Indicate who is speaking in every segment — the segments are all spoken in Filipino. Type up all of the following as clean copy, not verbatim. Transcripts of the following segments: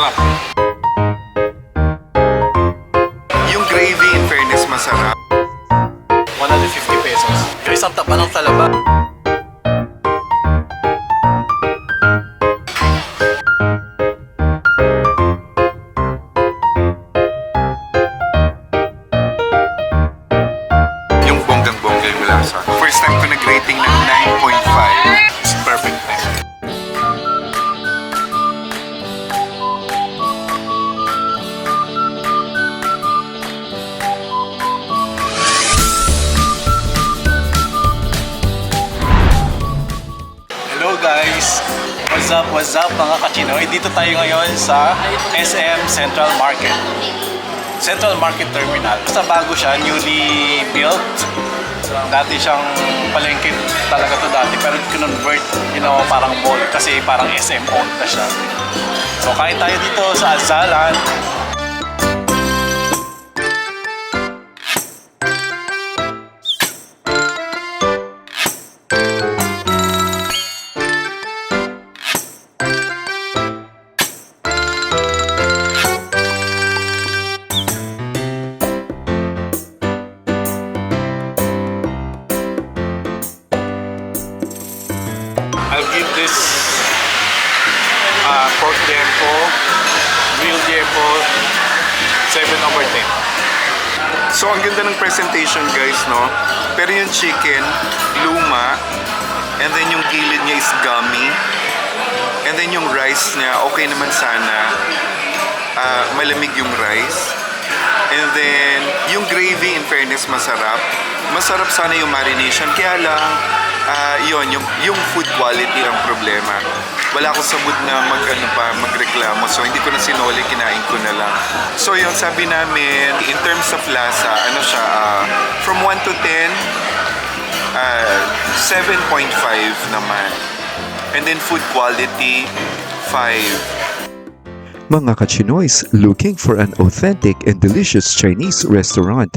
Speaker 1: Sarap.
Speaker 2: Yung gravy, in fairness, masarap.
Speaker 1: 150 pesos. Guys, ang taba ng talaba.
Speaker 2: Yung bonggang-bongga yung lasa. First time ko nag-rating ng 9.5.
Speaker 1: It's perfect. Hello guys! What's up mga kachinoy? Dito tayo ngayon sa SM Central Market. Central Market Terminal. Basta bago siya, newly built. Dati siyang palengke talaga to dati, pero convert, parang mall kasi parang SM owned na siya. So kain tayo dito sa Azalan. I'll give this pork liempo, grilled liempo, 7/10.
Speaker 2: So, ang ganda ng presentation, guys, no? Pero yung chicken, luma. And then yung gilid niya is gummy. And then yung rice niya, okay naman sana. Malamig yung rice. And then, yung gravy, in fairness, masarap. Masarap sana yung marination. Kaya lang, yung food quality ang problema. Wala akong sabod na magreklamo. So, hindi ko na sinuli, kinain ko na lang. So, yun, sabi namin, in terms of lasa, from 1 to 10, 7.5 naman. And then, food quality, 5.
Speaker 3: Mga kachinoys, looking for an authentic and delicious Chinese restaurant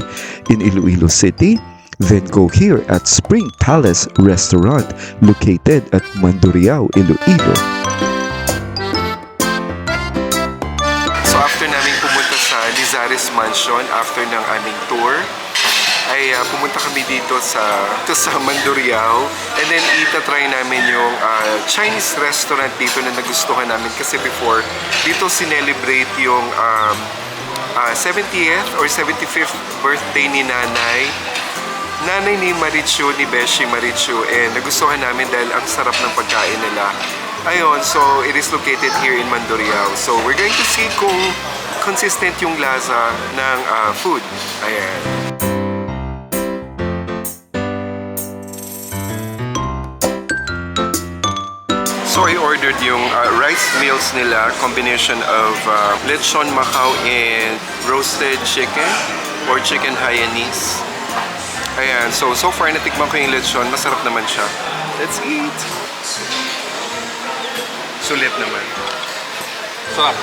Speaker 3: in Iloilo City? Then go here at Spring Palace Restaurant located at Mandurriao, Iloilo.
Speaker 2: So after namin pumunta sa Lizares Mansion, after ng aming tour, ay pumunta kami dito sa Mandurriao. And then itatry namin yung Chinese restaurant dito na nagustuhan namin. Kasi before, dito sinelebrate yung 70th or 75th birthday ni Nanay ni Marichu, ni Beshi Marichu. And nagustuhan namin dahil ang sarap ng pagkain nila. Ayun, so it is located here in Mandurriao. So we're going to see kung consistent yung lasa ng food. Ayan. So I ordered yung rice meals nila, combination of lechon Macau and roasted chicken or chicken Hainanese. Ayan, so far natikman ko yung lechon, masarap naman siya. Let's eat! Sulit naman.
Speaker 1: Sarap.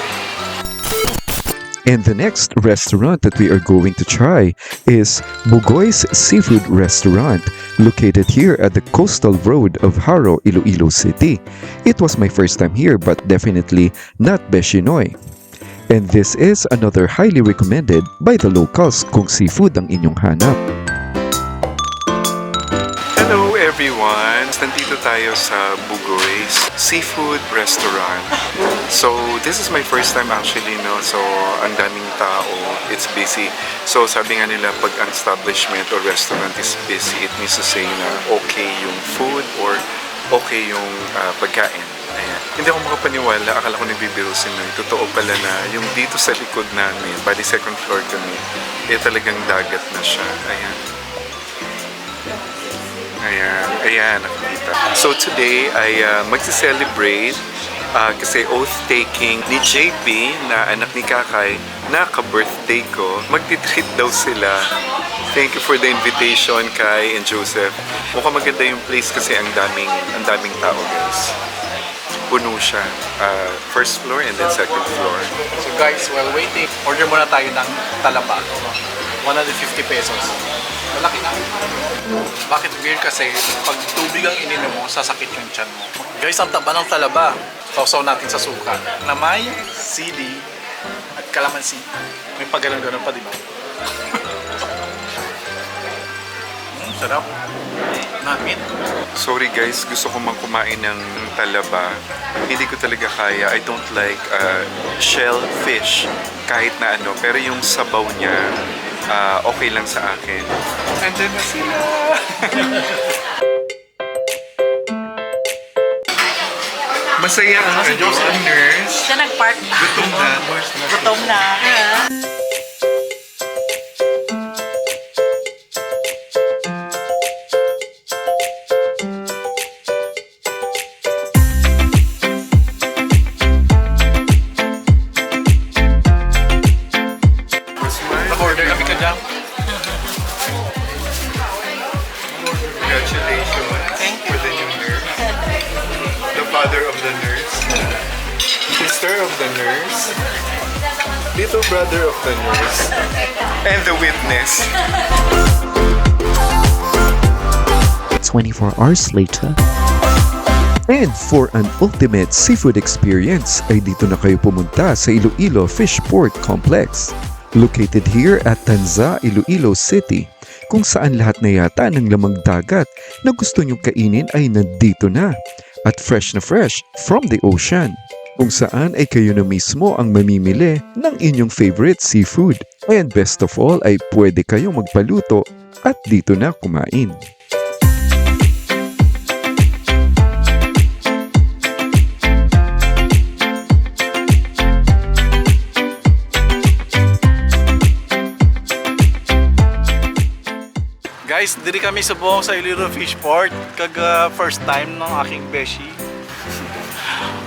Speaker 3: And the next restaurant that we are going to try is Bugoy's Seafood Restaurant, located here at the coastal road of Haro, Iloilo City. It was my first time here, but definitely not Beshinoy. And this is another highly recommended by the locals kung seafood ang inyong hanap.
Speaker 2: Hello everyone! Nandito tayo sa Bugoy's Seafood Restaurant. So, this is my first time actually, no? So, ang daming tao. It's busy. So, sabi nga nila, pag ang establishment or restaurant is busy, it means to say na okay yung food or okay yung pagkain. Ayan. Hindi ako makapaniwala. Akala ko nagbibiro si Noy. Totoo pala na yung dito sa likod namin, bali second floor kami, talagang dagat na siya. Ayan. Ayan, nakikita. So today ay magsi-celebrate kasi oath-taking ni JP na anak ni Kakay na ka-birthday ko. Magti-treat daw sila. Thank you for the invitation, Kai and Joseph. Mukhang maganda yung place kasi ang daming tao, guys. Puno siya. First floor and then second floor.
Speaker 1: So guys, while waiting, order muna tayo ng talaba. 150 pesos. Malaki na. Bakit beer? Kasi pag tubig ang ininom mo, sasakit yung tiyan mo. Guys, ang taba ng talaba. Sausaw natin sa suka na may sili at kalamansi. May pagganon-ganon pa, di ba? Sarap. Namin.
Speaker 2: Sorry guys, gusto ko mang kumain ng talaba. Hindi ko talaga kaya. I don't like shellfish kahit na ano. Pero yung sabaw niya, okay lang sa akin.
Speaker 1: Andyan na sila.
Speaker 2: Masaya ang nurse.
Speaker 4: Siya nag-park.
Speaker 2: Gutom na.
Speaker 4: Gutom na.
Speaker 1: Nag-order kami ka dyan.
Speaker 2: Congratulations for the new nurse. The father of the nurse. Sister of the nurse. Little brother of the nurse. And the witness.
Speaker 3: 24 hours later. And for an ultimate seafood experience ay dito na kayo pumunta sa Iloilo Fishport Complex. Located here at Tanza, Iloilo City, kung saan lahat na yata ng lamang dagat na gusto nyong kainin ay nandito na at fresh na fresh from the ocean. Kung saan ay kayo na mismo ang mamimili ng inyong favorite seafood. And best of all ay pwede kayong magpaluto at dito na kumain.
Speaker 1: Guys, diri kami subong sa Iloilo Fishport. Kag first time ng aking beshi.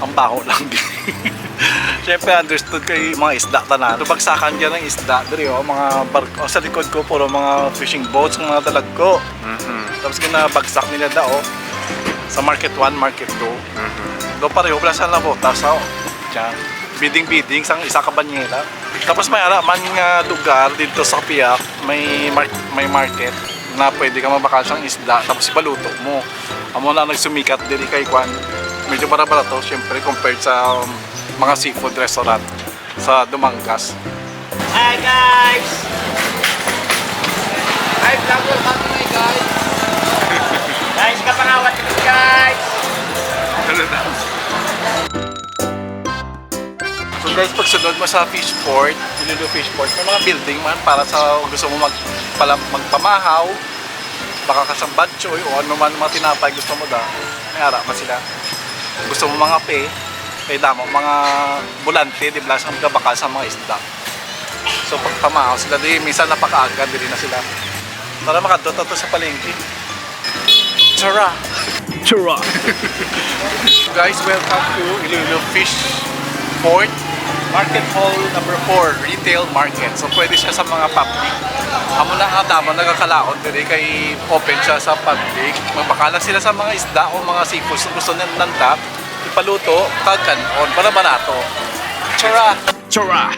Speaker 1: Ang baho lang din. Siyempre understood kay mga isda tanan. Bagsakan dyan ng isda. Diri mga barko. Sa likod ko puro mga fishing boats, mga dalagko. Tapos ginabagsak nila sa Market 1, Market 2. Do pareho pala sa labota sa dyan. Bidding sang isa ka banyera. Tapos may araman nga lugar dito sa Piak, may market na pwede ka mabakasyang isda tapos ibaluto mo. Amo na nagsumikat diri kay Kwan. Medyo para to syempre compared sa mga seafood restaurant sa Dumangas.
Speaker 4: Hi guys! Hi vlogger kami guys! Guys, kapangawat guys!
Speaker 1: So guys, pag sunod mo sa Fishport, Iloilo Fishport, may mga building man para sa gusto mo magpamahaw, baka kasambad choy o ano man mga tinapay gusto mo may ara pa sila. Gusto mo mga kay damo, mga bulante, di ba, sa bakal sa mga isda. So pag pamahaw sila, minsan napakaaga, dili na sila. Para makadota to sa palengke. Chara! Chara! Guys, welcome to Iloilo Fishport Market Hall number 4, Retail Market. So pwede siya sa mga public. Amo na nga tama nagakalaon diri kay open siya sa public. Magbakala sila sa mga isda o mga seafood gusto nanda ipaluto kagkanon para barato. Chara! Chara!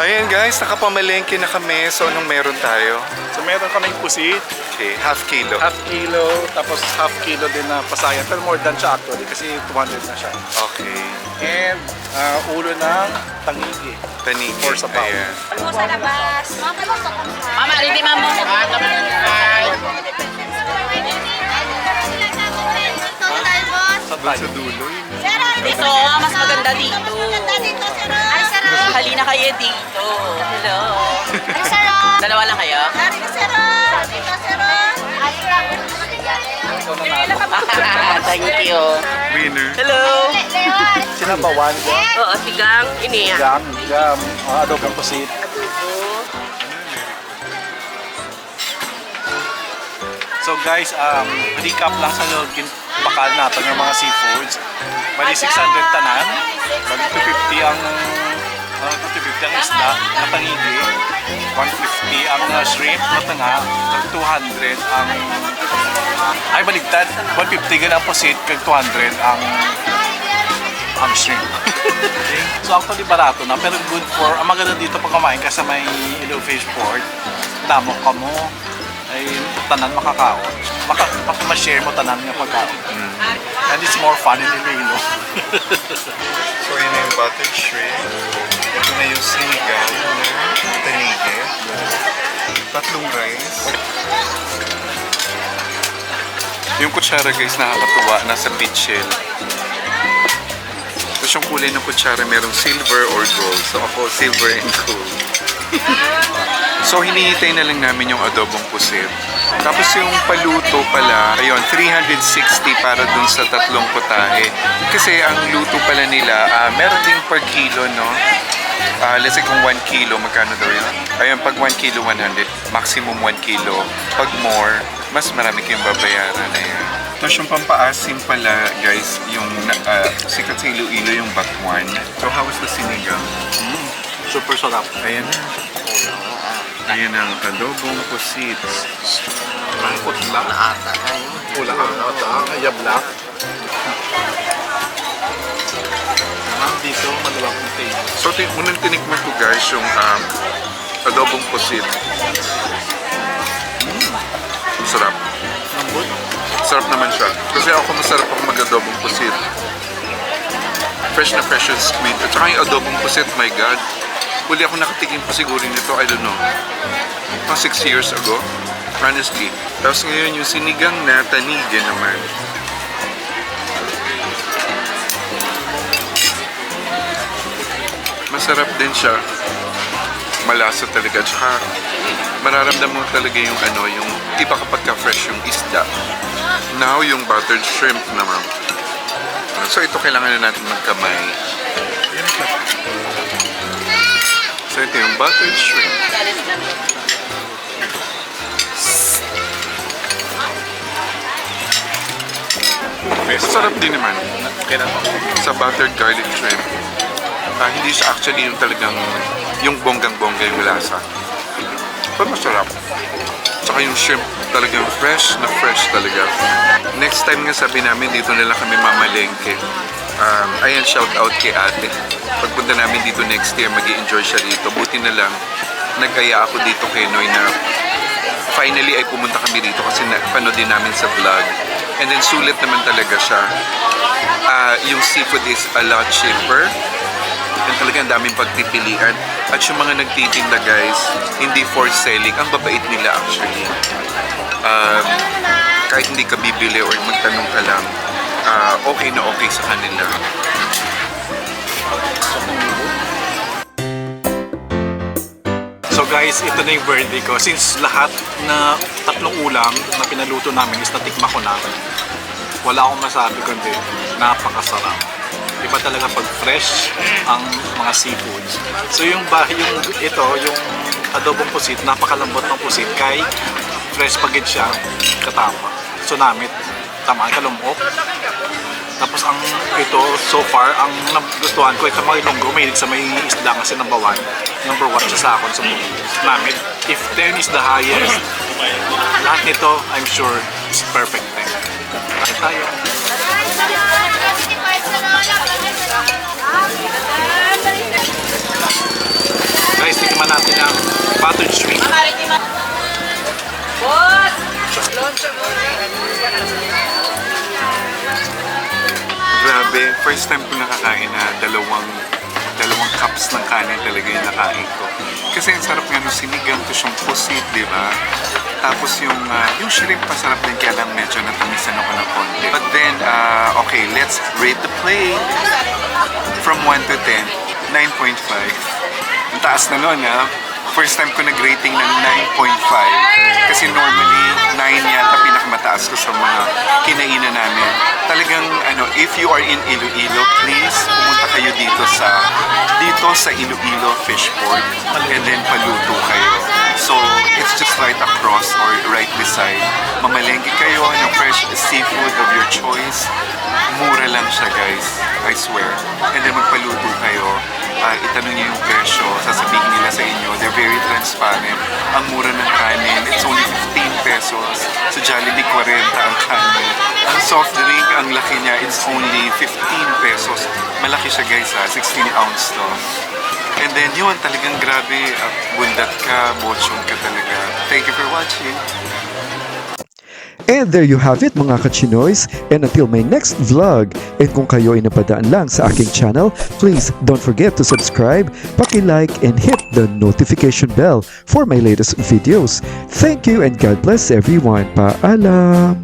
Speaker 2: Ayan guys, nakapamalengke na kami. So anong meron tayo?
Speaker 1: So meron kaming pusit,
Speaker 2: Okay, half kilo.
Speaker 1: half kilo, tapos half kilo din na pasayan. Pero more than siya actually kasi 200 na siya.
Speaker 2: Okay.
Speaker 1: And ulo ng tangigi.
Speaker 2: Tanigi.
Speaker 1: For sabaw.
Speaker 2: Ayan.
Speaker 5: Sa labas.
Speaker 4: Mama, ready mama.
Speaker 5: Total boss.
Speaker 1: Sa
Speaker 2: Doon sa dulo yun.
Speaker 4: Dito, mas maganda dito.
Speaker 5: Ay, sarap.
Speaker 4: Halina kayo dito. Hello.
Speaker 5: Ay, sarap.
Speaker 4: Dalawa lang kayo?
Speaker 5: Dari ka, sarap. Dito, sarap. Ay, sarap.
Speaker 4: Thank you.
Speaker 2: Winner.
Speaker 4: Hello.
Speaker 5: Leon.
Speaker 1: sinabawan,
Speaker 4: Oo, sigang iniya.
Speaker 1: gam, adobong pusit. So guys, recap lang sa login bakal natin yung mga seafoods. Bali 600 tanan, bali 250 ang 250 ang isda na tangigi, 150 ang shrimp na tanga, 200 ang ay baligtad, 150 gan ang pusit, kag 200 ang shrimp. So actually barato na pero good for ang maganda dito pag kumain ka sa may Ilo Fish Port, damo ka mo ay tanan makakaon. Ma-share mo tanan nga pagkaon. And it's more fun in Iloilo.
Speaker 2: So yun na yung buttered shrimp. Ito na yung sinigang na tanigi. Tatlong rice. Yung kutsara guys nakakatuwa, nasa beach shell. Tapos yung kulay ng kutsara merong silver or gold. So ako silver and gold. So hinihintay na lang namin yung adobong pusit. Tapos yung paluto pala, ayun, 360 para dun sa tatlong putahe. Kasi ang luto pala nila, meron ding per kilo, no? Let's say kung 1 kilo, magkano daw yun? Ayun, pag 1 kilo, 100. Maximum 1 kilo. Pag more, mas marami kayong babayaran na yan. Tapos yung pampaasim pala, guys, yung sikat sa Iloilo yung bakwan. So how was the sinigang?
Speaker 1: Super sarap.
Speaker 2: Ayan na. Ayan ang adobong pusit.
Speaker 1: Rangkot lang na ata. Ulang ang ata. Ayab lang. Dito, maluwag yung table.
Speaker 2: So, unang tinikman ko guys yung adobong pusit. Sarap.
Speaker 1: Lambot.
Speaker 2: Sarap naman siya. Kasi ako masarap ako mag-adobong pusit. Fresh na fresh yung squid. At saka yung adobong pusit, my God. Huli ako nakatikim pa siguro nito, I don't know. Mga 6 years ago. Honestly. Tapos ngayon yung sinigang na tanigi naman. Masarap din siya. Malasa talaga. Tsaka mararamdaman mo talaga yung yung iba kapag ka-fresh yung isda. Now yung buttered shrimp naman. So ito kailangan na natin magkamay. So ito yung buttered shrimp. Masarap din naman.
Speaker 1: Okay na to.
Speaker 2: Sa buttered garlic shrimp. Hindi siya actually yung talagang yung bonggang-bongga yung lasa. Pero masarap. Tsaka yung shrimp talagang fresh na fresh talaga. Next time nga sabi namin dito na lang kami mamalengke. Ayan, shout out kay ate. Pagpunta namin dito next year, mag-i-enjoy siya dito. Buti na lang, nag-aya ako dito kay Noy na finally ay pumunta kami dito kasi napanood din namin sa vlog. And then sulit naman talaga siya. Yung seafood is a lot cheaper. And talagang daming pagpipilian. At yung mga nagtitinda guys, hindi for selling. Ang babait nila actually. Kahit hindi ka bibili or magtanong ka lang, okay na okay sa kanila.
Speaker 1: So guys, ito na yung birthday ko. Since lahat na tatlong ulam na pinaluto namin is natikma ko na, wala akong masabi kundi napakasarap. Iba talaga pag fresh ang mga seafoods. So yung adobong pusit, napakalambot ng pusit kay fresh pagid siya, katama. Tsunami, tama, kalumbok. Tapos ang ito, so far, ang nagustuhan ko, sa mga Ilonggo, may sa may isda kasi number one siya sa akin sa namin. If 10 is the highest, lahat nito, I'm sure, is perfect 10. Bakit tayo? Guys,
Speaker 2: Grabe, first time ko nakakain na dalawang cups ng kanin talaga yung nakain ko. Kasi ang sarap nga nung sinigang, tapos yung pusit, di ba? Tapos yung shrimp pasarap din, kaya lang medyo natamisan ako ng konti. But then, okay, let's rate the plate. From 1 to 10, 9.5. Ang taas na nun, ha? First time ko nag-rating ng 9.5. Kasi normally, 9 yata pinakamataas ko sa mga kinainan namin. Talagang, if you are in Iloilo, please, pumunta kayo dito sa Iloilo Fishport. And then, paluto kayo. So, it's just right across or right beside. Mamalengke kayo ng fresh seafood of your choice. Mura lang siya, guys. I swear. And then, magpaluto kayo. Itanong niyo yung presyo, sasabihin nila sa inyo, they're very transparent. Ang mura ng kanin, it's only 15 pesos. Sa Jollibee, 40 ang kanin. Ang soft drink, ang laki niya, it's only 15 pesos. Malaki siya guys 16 ounce to. And then yun, talagang grabe, bundat ka, bochong ka talaga. Thank you for watching.
Speaker 3: And there you have it mga kachinoys, and until my next vlog, and kung kayo ay napadaan lang sa aking channel, please don't forget to subscribe, paki-like, and hit the notification bell for my latest videos. Thank you and God bless everyone. Paalam!